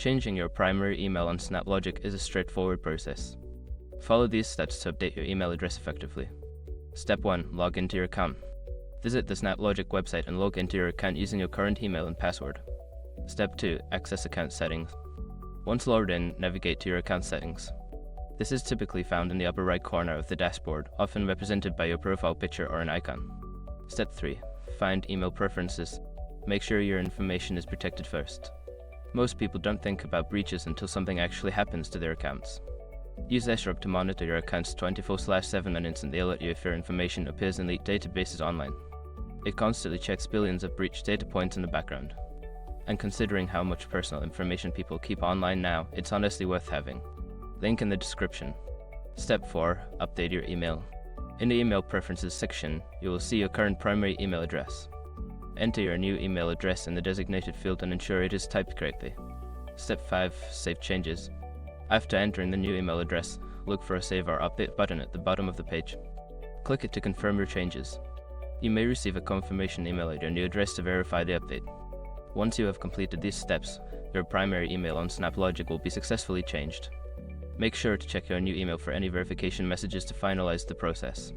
Changing your primary email on SnapLogic is a straightforward process. Follow these steps to update your email address effectively. Step 1. Log into your account. Visit the SnapLogic website and log into your account using your current email and password. Step 2. Access account settings. Once logged in, navigate to your account settings. This is typically found in the upper right corner of the dashboard, often represented by your profile picture or an icon. Step 3. Find email preferences. Make sure your information is protected first. Most people don't think about breaches until something actually happens to their accounts. Use SRUB to monitor your accounts 24/7 and instantly alert you if your information appears in leaked databases online. It constantly checks billions of breached data points in the background. And considering how much personal information people keep online now, it's honestly worth having. Link in the description. Step 4. Update your email. In the email preferences section, you will see your current primary email address. Enter your new email address in the designated field and ensure it is typed correctly. Step 5. Save changes. After entering the new email address, look for a Save or Update button at the bottom of the page. Click it to confirm your changes. You may receive a confirmation email at your new address to verify the update. Once you have completed these steps, your primary email on SnapLogic will be successfully changed. Make sure to check your new email for any verification messages to finalize the process.